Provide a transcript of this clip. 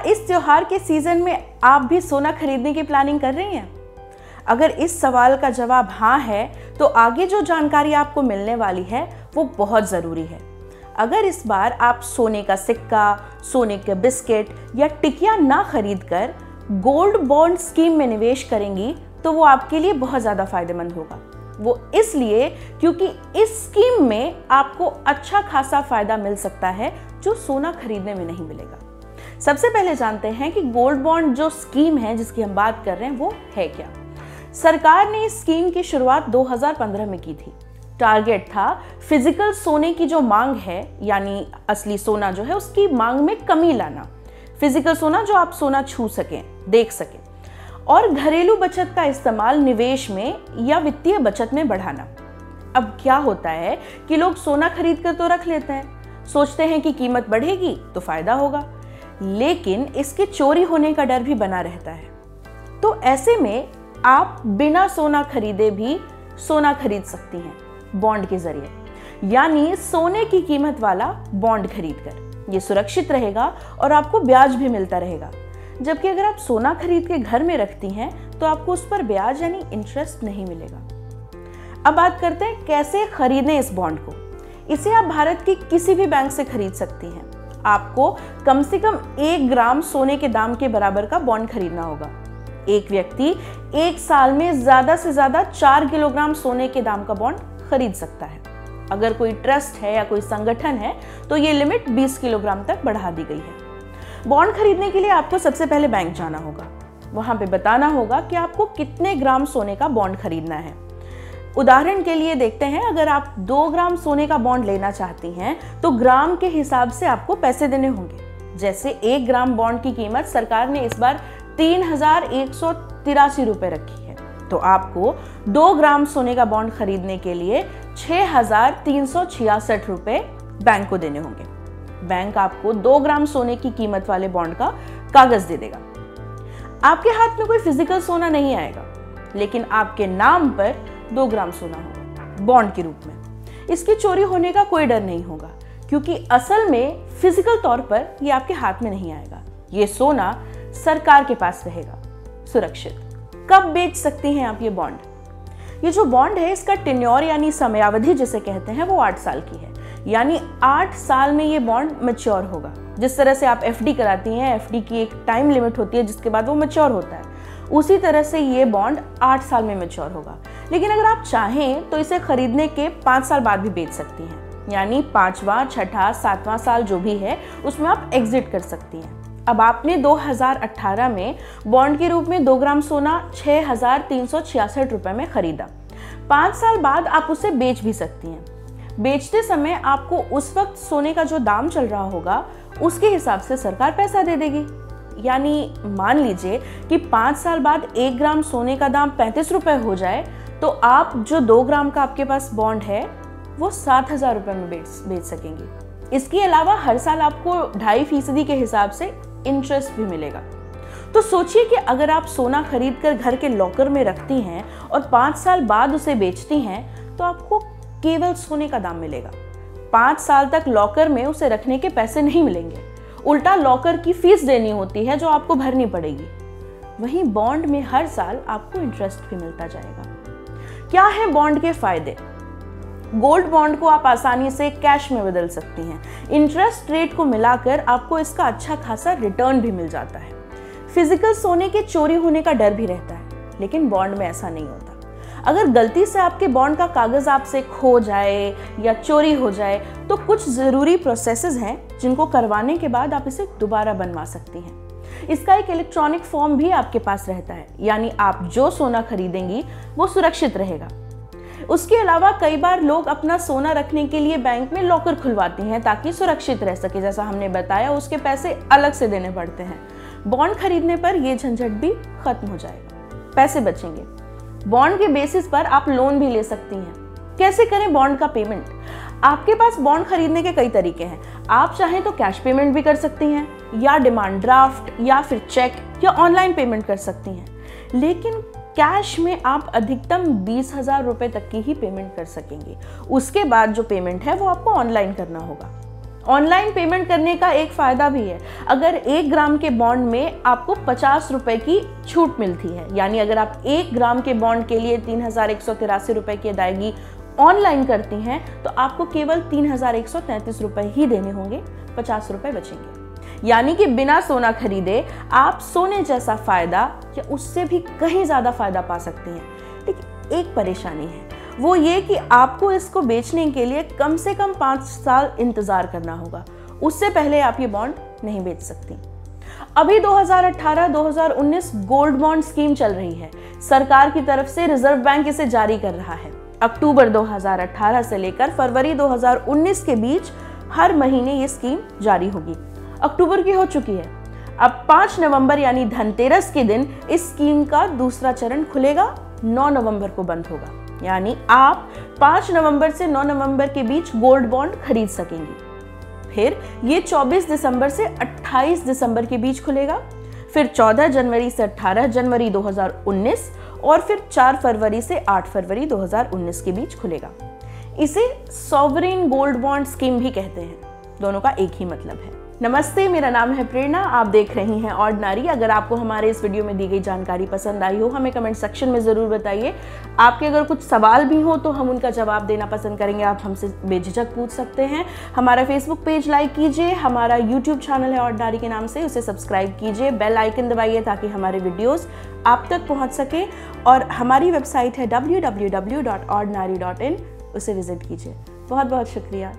इस त्योहार के सीजन में आप भी सोना खरीदने की प्लानिंग कर रही हैं? अगर इस सवाल का जवाब हाँ है तो आगे जो जानकारी आपको मिलने वाली है वो बहुत ज़रूरी है। अगर इस बार आप सोने का सिक्का, सोने के बिस्किट या टिकिया ना खरीद कर गोल्ड बॉन्ड स्कीम में निवेश करेंगी तो वो आपके लिए बहुत ज़्यादा फायदेमंद होगा। वो इसलिए क्योंकि इस स्कीम में आपको अच्छा खासा फायदा मिल सकता है जो सोना खरीदने में नहीं मिलेगा। सबसे पहले जानते हैं कि गोल्ड बॉन्ड जो स्कीम है जिसकी हम बात कर रहे हैं वो है क्या। सरकार ने इस स्कीम की शुरुआत 2015 में की थी। टारगेट था फिजिकल सोने की जो मांग है, यानी असली सोना जो है उसकी मांग में कमी लाना। फिजिकल सोना जो आप सोना छू सकें, देख सकें, और घरेलू बचत का इस्तेमाल निवेश में या वित्तीय बचत में बढ़ाना। अब क्या होता है कि लोग सोना खरीद कर तो रख लेते हैं, सोचते हैं कि कीमत बढ़ेगी तो फायदा होगा, लेकिन इसके चोरी होने का डर भी बना रहता है। तो ऐसे में आप बिना सोना खरीदे भी सोना खरीद सकती हैं बॉन्ड के जरिए, यानी सोने की कीमत वाला बॉन्ड खरीदकर। ये सुरक्षित रहेगा और आपको ब्याज भी मिलता रहेगा। जबकि अगर आप सोना खरीद के घर में रखती हैं तो आपको उस पर ब्याज यानी इंटरेस्ट नहीं मिलेगा। अब बात करते हैं कैसे खरीदें इस बॉन्ड को। इसे आप भारत की किसी भी बैंक से खरीद सकती हैं। आपको कम से कम 1 ग्राम सोने के दाम के बराबर का बॉन्ड खरीदना होगा। एक व्यक्ति 1 साल में ज्यादा से ज्यादा 4 किलोग्राम सोने के दाम का बॉन्ड खरीद सकता है। अगर कोई ट्रस्ट है या कोई संगठन है तो ये लिमिट 20 किलोग्राम तक बढ़ा दी गई है। बॉन्ड खरीदने के लिए आपको सबसे पहले बैंक जाना होगा। वहां पे बताना होगा कि आपको कितने ग्राम सोने का बॉन्ड खरीदना है। उदाहरण के लिए देखते हैं, अगर आप 2 ग्राम सोने का बॉन्ड लेना चाहती हैं तो ग्राम के हिसाब से आपको पैसे देने होंगे। जैसे 1 ग्राम बॉन्ड की कीमत सरकार ने इस बार 3,183 रुपए रखी है, तो आपको 2 ग्राम सोने का बॉन्ड खरीदने के लिए 6,366 रुपए बैंक को देने होंगे। बैंक आपको 2 ग्राम सोने की कीमत वाले बॉन्ड का कागज दे देगा। आपके हाथ में कोई फिजिकल सोना नहीं आएगा, लेकिन आपके नाम पर 2 ग्राम सोना होगा बॉन्ड के रूप में। इसकी चोरी होने का कोई डर नहीं होगा, क्योंकि असल में फिजिकल तौर पर ये आपके हाथ में नहीं आएगा। ये सोना सरकार के पास रहेगा सुरक्षित। कब बेच सकती हैं आप ये बॉन्ड? ये जो बॉन्ड है इसका टेन्योर यानी समयावधि जिसे कहते हैं वो 8 साल की है, यानी 8 साल में ये बॉन्ड मैच्योर होगा। जिस तरह से आप एफडी कराती हैं, एफडी की एक टाइम लिमिट होती है जिसके बाद वो मैच्योर होता है, उसी तरह से ये बॉन्ड 8 साल में मैच्योर होगा। लेकिन अगर आप चाहें तो इसे खरीदने के 5 साल बाद भी बेच सकती हैं, यानी 5वां, 6ठा, 7वां साल जो भी है उसमें आप एग्जिट कर सकती हैं। अब आपने 2018 में बॉन्ड के रूप में 2 ग्राम सोना 6,366 रुपए में खरीदा। 5 साल बाद आप उसे बेच भी सकती हैं। बेचते समय आपको उस वक्त सोने का जो दाम चल रहा होगा उसके हिसाब से सरकार पैसा दे देगी। यानी मान लीजिए कि 5 साल बाद 1 ग्राम सोने का दाम 35 रुपए हो जाए तो आप जो 2 ग्राम का आपके पास बॉन्ड है वो 7,000 रुपए में बेच सकेंगी। इसके अलावा हर साल आपको 2.5% के हिसाब से इंटरेस्ट भी मिलेगा। तो सोचिए कि अगर आप सोना खरीद कर घर के लॉकर में रखती हैं और 5 साल बाद उसे बेचती हैं तो आपको केवल सोने का दाम मिलेगा। 5 साल तक लॉकर में उसे रखने के पैसे नहीं मिलेंगे, उल्टा लॉकर की फीस देनी होती है जो आपको भरनी पड़ेगी। वहीं बॉन्ड में हर साल आपको इंटरेस्ट भी मिलता जाएगा। क्या है बॉन्ड के फायदे? गोल्ड बॉन्ड को आप आसानी से कैश में बदल सकती हैं। इंटरेस्ट रेट को मिलाकर आपको इसका अच्छा खासा रिटर्न भी मिल जाता है। फिजिकल सोने के चोरी होने का डर भी रहता है, लेकिन बॉन्ड में ऐसा नहीं होता। अगर गलती से आपके बॉन्ड का कागज आपसे खो जाए या चोरी हो जाए तो कुछ जरूरी प्रोसेसेस हैं जिनको करवाने के बाद आप इसे दोबारा बनवा सकती हैं। इसका एक इलेक्ट्रॉनिक फॉर्म भी आपके पास रहता है, यानी आप जो सोना खरीदेंगी वो सुरक्षित रहेगा। उसके अलावा कई बार लोग अपना सोना रखने के लिए बैंक में लॉकर खुलवाती हैं ताकि सुरक्षित रह सके। जैसा हमने बताया, उसके पैसे अलग से देने पड़ते हैं। बॉन्ड खरीदने पर यह झंझट भी खत्म हो जाएगा, पैसे बचेंगे। बॉन्ड के बेसिस पर आप लोन भी ले सकती हैं। कैसे करें बॉन्ड का पेमेंट? आपके पास बॉन्ड खरीदने के कई तरीके हैं। आप चाहें तो कैश पेमेंट भी कर सकती हैं, या डिमांड ड्राफ्ट, या फिर चेक, या ऑनलाइन पेमेंट कर सकती हैं। लेकिन कैश में आप अधिकतम 20,000 रुपए तक की ही पेमेंट कर सकेंगे। उसके बाद जो पेमेंट है वो आपको ऑनलाइन करना होगा। ऑनलाइन पेमेंट करने का एक फायदा भी है। अगर 1 ग्राम के बॉन्ड में आपको 50 रुपए की छूट मिलती है, यानी अगर आप 1 ग्राम के बॉन्ड के लिए 3183 रुपए की अदायगी ऑनलाइन करती हैं तो आपको केवल 3133 रुपए ही देने होंगे, 50 रुपए बचेंगे। यानी कि बिना सोना खरीदे आप सोने जैसा फायदा या उससे भी कहीं ज्यादा फायदा पा सकती हैं। लेकिन एक परेशानी है, वो ये कि आपको इसको बेचने के लिए कम से कम 5 साल इंतजार करना होगा, उससे पहले आप ये बॉन्ड नहीं बेच सकती। अभी 2018-2019 गोल्ड बॉन्ड स्कीम चल रही है, सरकार की तरफ से रिजर्व बैंक इसे जारी कर रहा है। अक्टूबर 2018 से लेकर फरवरी 2019 के बीच हर महीने ये स्कीम जारी होगी। अक्टूबर की हो चुकी है, अब 5 नवंबर यानी धनतेरस के दिन इस स्कीम का दूसरा चरण खुलेगा, 9 नवंबर को बंद होगा। यानी आप 5 नवंबर से 9 नवंबर के बीच गोल्ड बॉन्ड खरीद सकेंगी। फिर ये 24 दिसंबर से 28 दिसंबर के बीच खुलेगा, फिर 14 जनवरी से 18 जनवरी 2019 और फिर 4 फरवरी से 8 फरवरी 2019 के बीच खुलेगा। इसे सॉवरेन गोल्ड बॉन्ड स्कीम भी कहते हैं, दोनों का एक ही मतलब है। नमस्ते, मेरा नाम है प्रेरणा, आप देख रही हैं ऑर्डिनरी। अगर आपको हमारे इस वीडियो में दी गई जानकारी पसंद आई हो, हमें कमेंट सेक्शन में ज़रूर बताइए। आपके अगर कुछ सवाल भी हो तो हम उनका जवाब देना पसंद करेंगे, आप हमसे बेझिझक पूछ सकते हैं। हमारा फेसबुक पेज लाइक कीजिए, हमारा यूट्यूब चैनल है ऑर्डिनरी के नाम से, उसे सब्सक्राइब कीजिए, बेल आइकन दबाइए ताकि हमारे वीडियोज़ आप तक पहुँच सके। और हमारी वेबसाइट है www.ordinary.in, उसे विजिट कीजिए। बहुत बहुत शुक्रिया।